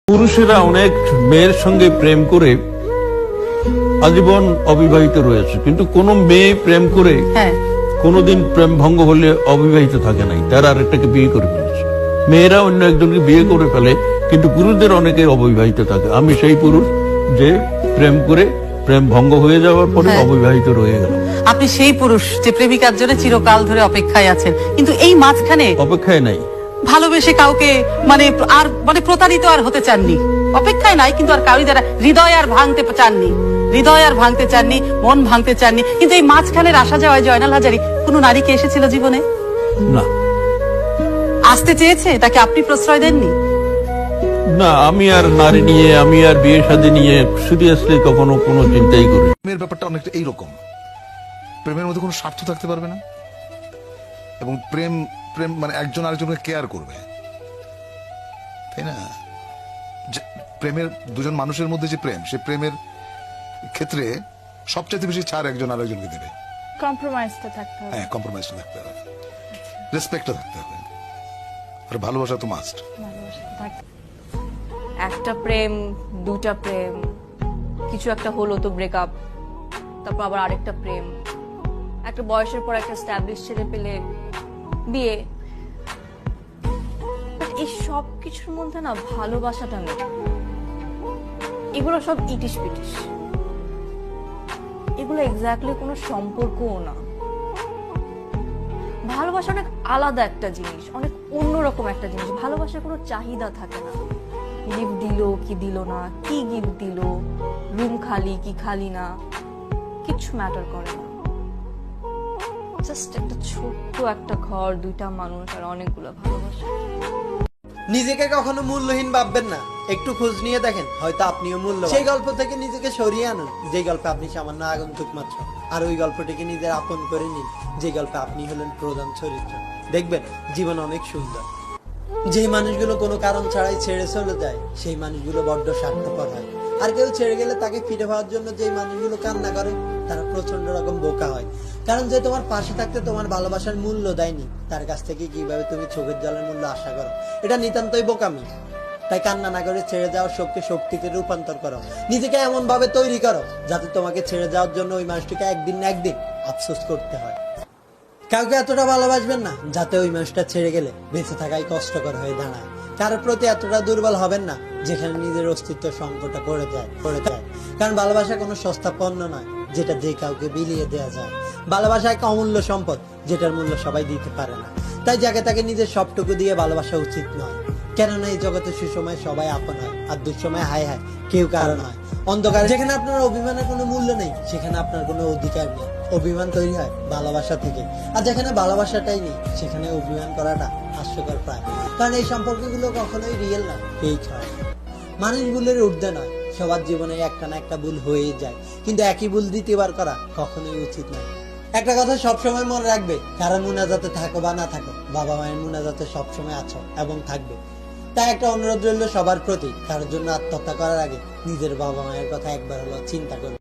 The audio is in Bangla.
পুরুষেরা অনেক মেয়ের সঙ্গে প্রেম করে আজীবন অবিবাহিত রয়েছে, কিন্তু কোন মেয়ে প্রেম করে কোনোদিন প্রেম ভঙ্গ হলে অবিবাহিত থাকে নাই, তার আরেকটাকে বিয়ে করে ফেলেছে। মেয়েরা অন্য একজনকে বিয়ে করে ফেলে, কিন্তু পুরুষদের অনেকে অবিবাহিত থাকে। আমি সেই পুরুষ যে প্রেম করে প্রেম ভঙ্গ হয়ে যাওয়ার পরে অবিবাহিত রয়ে গেল। আপনি সেই পুরুষ যে প্রেমিকার জন্য চিরকাল ধরে অপেক্ষায় আছেন, কিন্তু এই মাঝখানে অপেক্ষায় নাই, ভালোবেসে কাউকে মানে প্রতারিত আর হতে চাননি। অপেক্ষায় নাই, কিন্তু আর কাউরি দ্বারা হৃদয় আর ভাঙতে চাননি, মন ভাঙতে চাননি। কিন্তু এই মাঝখানের আসা যাওয়ায় জয়নাল হাজারী কোনো নারীকে এসেছিল জীবনে? না। আসতে চেয়েছে, তাকে আপনি প্রশ্রয় দেননি? না, আমি আর নারী নিয়ে, আমি আর বিয়ে শাদী নিয়ে সিরিয়াসলি কখনো কোনো চিন্তাই করি। প্রেমের ব্যাপারটা অনেকটা এইরকম, প্রেমের মধ্যে কোনো স্বার্থ থাকতে পারবে না, এবং প্রেম প্রেম মানে একজন আরেকজনকে কেয়ার করবে, তাই না? প্রেমের দুজন মানুষের মধ্যে যে প্রেম, সেই প্রেমের ক্ষেত্রে সবচেয়ে বেশি ছাড় একজন আরেকজনকে দেবে। কম্প্রোমাইজটা থাকতে হবে। হ্যাঁ, কম্প্রোমাইজটা থাকতে হবে, রেসপেক্টটা থাকতে হবে, আর ভালোবাসা তো মাস্ট। একটা প্রেম, দুটা প্রেম, কিছু একটা হলো তো ব্রেকআপ, তারপর আবার আরেকটা প্রেম, একটা বয়সের পর একটা স্ট্যাবলিশ ছেলে পেলে বিয়ে। এই সব কিছুর মধ্যে না ভালোবাসাটা নেই। এগুলো সব ইটিশ পিটিশ, এগুলো এক্স্যাক্টলি কোনো সম্পর্কও না। ভালোবাসা অনেক আলাদা একটা জিনিস, অনেক অন্যরকম একটা জিনিস। ভালোবাসার কোনো চাহিদা থাকে না। গিফট দিল কি দিল না, কি গিফট দিল, রুম খালি কি খালি না, কিছু ম্যাটার করে না। জাস্ট একটা ছোট্ট একটা ঘর, দুইটা মানুষ আর অনেকগুলো ভালোবাসা। নিজেকে কখনো মূল্যহীন ভাববেন না, একটু খোঁজ নিয়ে দেখেন, হয়তো আপনিও মূল্যবান। সেই গল্প থেকে নিজেকে সরিয়ে আনুন যে গল্পে আপনি সামান্য আগন্তুক মাত্র, আর ওই গল্পটিকে নিজের আপন করে নিন যে গল্পে আপনি হলেন প্রধান চরিত্র। দেখবেন জীবন অনেক সুন্দর। যেই মানুষগুলো কোনো কারণ ছাড়াই ছেড়ে চলে যায়, সেই মানুষগুলো বড্ড স্বার্থপর হয়। আর কেউ ছেড়ে গেলে তাকে ফিরে পাওয়ার জন্য যেই মানুষগুলো কান্না করে, তারা প্রচন্ড রকম বোকা হয়। কারণ যে তোমার পাশে থাকতে তোমার ভালোবাসার মূল্য দেয়নি, তার কাছ থেকে কিভাবে তুমি চোখের জলের মূল্য আশা করো? এটা নিতান্তই বোকামি। তাই কান্না না করে ছেড়ে যাওয়ার শোককে শক্তিতে রূপান্তর করো। নিজেকে এমন ভাবে তৈরি করো যাতে তোমাকে ছেড়ে যাওয়ার জন্য ওই মানুষটিকে একদিন না একদিন আফসোস করতে হয়। কাউকে এতটা ভালোবাসবেন না যাতে ওই মানুষটা ছেড়ে গেলে বেঁচে থাকাই কষ্টকর হয়ে দাঁড়ায়। কারোর প্রতি এতটা দুর্বল হবেন না যেখানে নিজের অস্তিত্ব সংকটে পড়ে যায়। কারণ ভালোবাসা কোনো সস্তা পণ্য নয় যেটা যে কাউকে বিলিয়ে দেওয়া যায়। ভালোবাসা এক অমূল্য সম্পদ যেটার মূল্য সবাই দিতে পারে না। তাই যাকে তাকে নিজের সবটুকু দিয়ে ভালোবাসা উচিত নয়। কেননা এই জগতে সুসময় সবাই আপন হয়, আর দুঃসময় হায় হায় কেউ কারো নয়। অন্ধকার যেখানে আপনার অভিমানের কোনো মূল্য নেই, সেখানে আপনার কোনো অধিকার নেই। অভিমান তৈরি হয় ভালোবাসা থেকে, আর যেখানে ভালোবাসাটাই নেই সেখানে অভিমান করাটা হাস্যকর প্রায়। কারণ এই সম্পর্কগুলো কখনোই রিয়েল নয়, ফেক হয়। মানুষ ভুলের ঊর্ধ্বে নয়, সবার জীবনে একটা না একটা ভুল হয়েই যায়, কিন্তু একই ভুল দ্বিতীয়বার করা কখনোই উচিত নয়। একটা কথা সবসময় মনে রাখবে, কারো মুনাজাতে থাকো বা না থাকো, বাবা মায়ের মুনাজাতে সবসময় আছো এবং থাকবে। তাই একটা অনুরোধ রইল সবার প্রতি, কারোর জন্য আত্মহত্যা করার আগে নিজের বাবা মায়ের কথা একবার হলো চিন্তা করবে।